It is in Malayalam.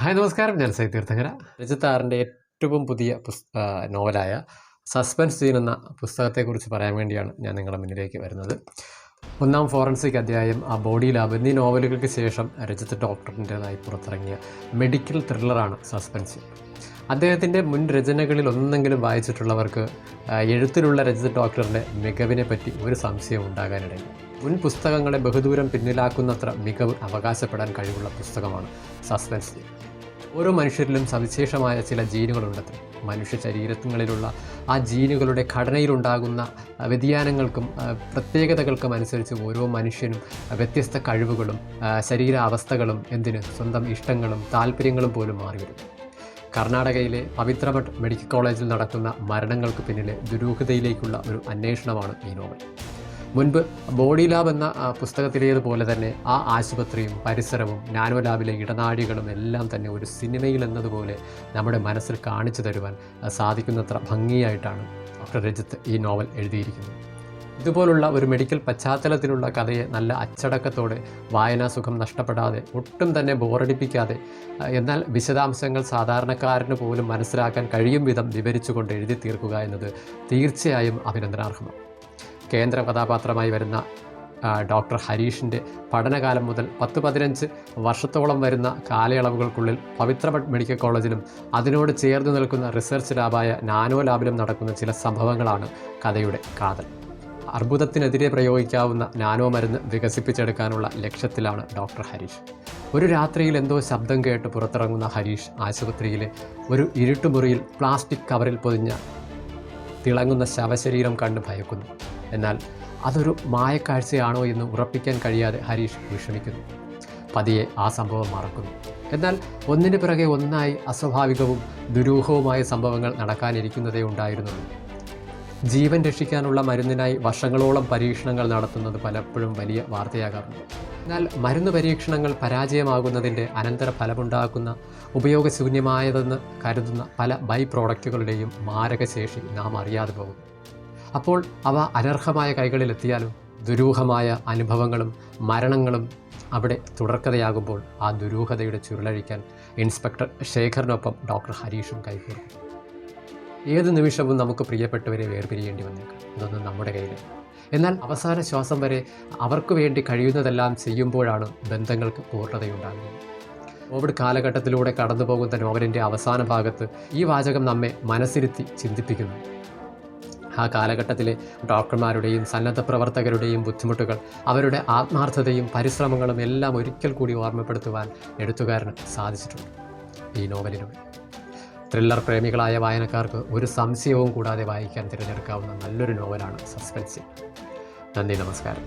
ഹായ് നമസ്കാരം, ഞാൻ സൈ തീർത്ഥങ്കര. രജിത്ത് ആറിൻ്റെ ഏറ്റവും പുതിയ നോവലായ സസ്പെൻസ് സീൻ എന്ന പുസ്തകത്തെക്കുറിച്ച് പറയാൻ വേണ്ടിയാണ് ഞാൻ നിങ്ങളുടെ മുന്നിലേക്ക് വരുന്നത്. ഒന്നാം ഫോറൻസിക് അധ്യായം, ആ ബോഡി ലാബ് എന്നീ നോവലുകൾക്ക് ശേഷം രജിത്ത് ഡോക്ടറിൻ്റെതായി പുറത്തിറങ്ങിയ മെഡിക്കൽ ത്രില്ലറാണ് സസ്പെൻസ് സീൻ. അദ്ദേഹത്തിൻ്റെ മുൻ രചനകളിൽ ഒന്നെങ്കിലും വായിച്ചിട്ടുള്ളവർക്ക് എഴുത്തിലുള്ള രജിത്ത് ഡോക്ടറിൻ്റെ മികവിനെ പറ്റി ഒരു സംശയം ഉണ്ടാകാനിടയില്ല. മുൻ പുസ്തകങ്ങളെ ബഹുദൂരം പിന്നിലാക്കുന്നത്ര മികവ് അവകാശപ്പെടാൻ കഴിവുള്ള പുസ്തകമാണ് സസ്പെൻസ് സീൻ. ഓരോ മനുഷ്യരിലും സവിശേഷമായ ചില ജീനുകളുണ്ടത്രേ. മനുഷ്യ ശരീരങ്ങളിലുള്ള ആ ജീനുകളുടെ ഘടനയിലുണ്ടാകുന്ന വ്യതിയാനങ്ങൾക്കും പ്രത്യേകതകൾക്കും അനുസരിച്ച് ഓരോ മനുഷ്യനും വ്യത്യസ്ത കഴിവുകളും ശരീരാവസ്ഥകളും സ്വന്തം ഇഷ്ടങ്ങളും താല്പര്യങ്ങളും പോലും മാറി വരും. കർണാടകയിലെ പവിത്രമഠ് മെഡിക്കൽ കോളേജിൽ നടക്കുന്ന മരണങ്ങൾക്ക് പിന്നിലെ ദുരൂഹതയിലേക്കുള്ള ഒരു അന്വേഷണമാണ് ഈ നോവൽ. മുൻപ് ബോഡി ലാബ് എന്ന പുസ്തകത്തിലേതുപോലെ തന്നെ ആ ആശുപത്രിയും പരിസരവും നാനോ ലാബിലെ ഇടനാഴികളും എല്ലാം തന്നെ ഒരു സിനിമയിൽ എന്നതുപോലെ നമ്മുടെ മനസ്സിൽ കാണിച്ചു തരുവാൻ സാധിക്കുന്നത്ര ഭംഗിയായിട്ടാണ് ഡോക്ടർ രജിത്ത് ഈ നോവൽ എഴുതിയിരിക്കുന്നത്. ഇതുപോലുള്ള ഒരു മെഡിക്കൽ പശ്ചാത്തലത്തിലുള്ള കഥയെ നല്ല അച്ചടക്കത്തോടെ, വായനാസുഖം നഷ്ടപ്പെടാതെ, ഒട്ടും തന്നെ ബോറടിപ്പിക്കാതെ, എന്നാൽ വിശദാംശങ്ങൾ സാധാരണക്കാരന് പോലും മനസ്സിലാക്കാൻ കഴിയും വിധം വിവരിച്ചുകൊണ്ട് എഴുതി തീർക്കുക എന്നത് തീർച്ചയായും അഭിനന്ദനാർഹമാണ്. കേന്ദ്ര കഥാപാത്രമായി വരുന്ന ഡോക്ടർ ഹരീഷിൻ്റെ പഠനകാലം മുതൽ 10-15 വർഷത്തോളം വരുന്ന കാലയളവുകൾക്കുള്ളിൽ പവിത്രമഠ് മെഡിക്കൽ കോളേജിലും അതിനോട് ചേർന്ന് നിൽക്കുന്ന റിസർച്ച് ലാബായ നാനോ ലാബിലും നടക്കുന്ന ചില സംഭവങ്ങളാണ് കഥയുടെ കാതൽ. അർബുദത്തിനെതിരെ പ്രയോഗിക്കാവുന്ന നാനോ മരുന്ന് വികസിപ്പിച്ചെടുക്കാനുള്ള ലക്ഷ്യത്തിലാണ് ഡോക്ടർ ഹരീഷ്. ഒരു രാത്രിയിൽ എന്തോ ശബ്ദം കേട്ട് പുറത്തിറങ്ങുന്ന ഹരീഷ് ആശുപത്രിയിലെ ഒരു ഇരുട്ടുമുറിയിൽ പ്ലാസ്റ്റിക് കവറിൽ പൊതിഞ്ഞ തിളങ്ങുന്ന ശവശരീരം കണ്ട് ഭയക്കുന്നു. എന്നാൽ അതൊരു മായക്കാഴ്ചയാണോ എന്ന് ഉറപ്പിക്കാൻ കഴിയാതെ ഹരീഷ് വിഷമിക്കുന്നു. പതിയെ ആ സംഭവം മറക്കുന്നു. എന്നാൽ ഒന്നിന് പിറകെ ഒന്നായി അസ്വാഭാവികവും ദുരൂഹവുമായ സംഭവങ്ങൾ നടക്കാനിരിക്കുന്നതേ ഉണ്ടായിരുന്നുള്ളൂ. ജീവൻ രക്ഷിക്കാനുള്ള മരുന്നിനായി വർഷങ്ങളോളം പരീക്ഷണങ്ങൾ നടത്തുന്നത് പലപ്പോഴും വലിയ വാർത്തയാകാറുണ്ട്. എന്നാൽ മരുന്ന് പരീക്ഷണങ്ങൾ പരാജയമാകുന്നതിൻ്റെ അനന്തര ഫലമുണ്ടാക്കുന്ന ഉപയോഗശൂന്യമായതെന്ന് കരുതുന്ന പല ബൈ പ്രോഡക്റ്റുകളുടെയും മാരകശേഷി നാം അറിയാതെ പോകുന്നു. അപ്പോൾ അവ അനർഹമായ കൈകളിലെത്തിയാലും ദുരൂഹമായ അനുഭവങ്ങളും മരണങ്ങളും അവിടെ തുടർക്കഥയാകുമ്പോൾ ആ ദുരൂഹതയുടെ ചുരുളഴിക്കാൻ ഇൻസ്പെക്ടർ ശേഖറിനൊപ്പം ഡോക്ടർ ഹരീഷും കൈകോർക്കും. ഏത് നിമിഷവും നമുക്ക് പ്രിയപ്പെട്ടവരെ വേർപിരിയേണ്ടി വന്നേക്കാം. ഇതൊന്നും നമ്മുടെ കയ്യിൽ. എന്നാൽ അവസാന ശ്വാസം വരെ അവർക്ക് വേണ്ടി കഴിയുന്നതെല്ലാം ചെയ്യുമ്പോഴാണ് ബന്ധങ്ങൾക്ക് പൂർണ്ണതയുണ്ടാകുന്നത്. കോവിഡ് കാലഘട്ടത്തിലൂടെ കടന്നു പോകുന്ന നോവലിൻ്റെ അവസാന ഭാഗത്ത് ഈ വാചകം നമ്മെ മനസ്സിരുത്തി ചിന്തിപ്പിക്കുന്നു. ആ കാലഘട്ടത്തിലെ ഡോക്ടർമാരുടെയും സന്നദ്ധ പ്രവർത്തകരുടെയും ബുദ്ധിമുട്ടുകൾ, അവരുടെ ആത്മാർത്ഥതയും പരിശ്രമങ്ങളും എല്ലാം ഒരിക്കൽ കൂടി ഓർമ്മപ്പെടുത്തുവാൻ എഴുത്തുകാരന് സാധിച്ചിട്ടുണ്ട് ഈ നോവലിലൂടെ. ത്രില്ലർ പ്രേമികളായ വായനക്കാർക്ക് ഒരു സംശയവും കൂടാതെ വായിക്കാൻ തിരഞ്ഞെടുക്കാവുന്ന നല്ലൊരു നോവലാണ് സസ്പെൻസ്. നന്ദി, നമസ്കാരം.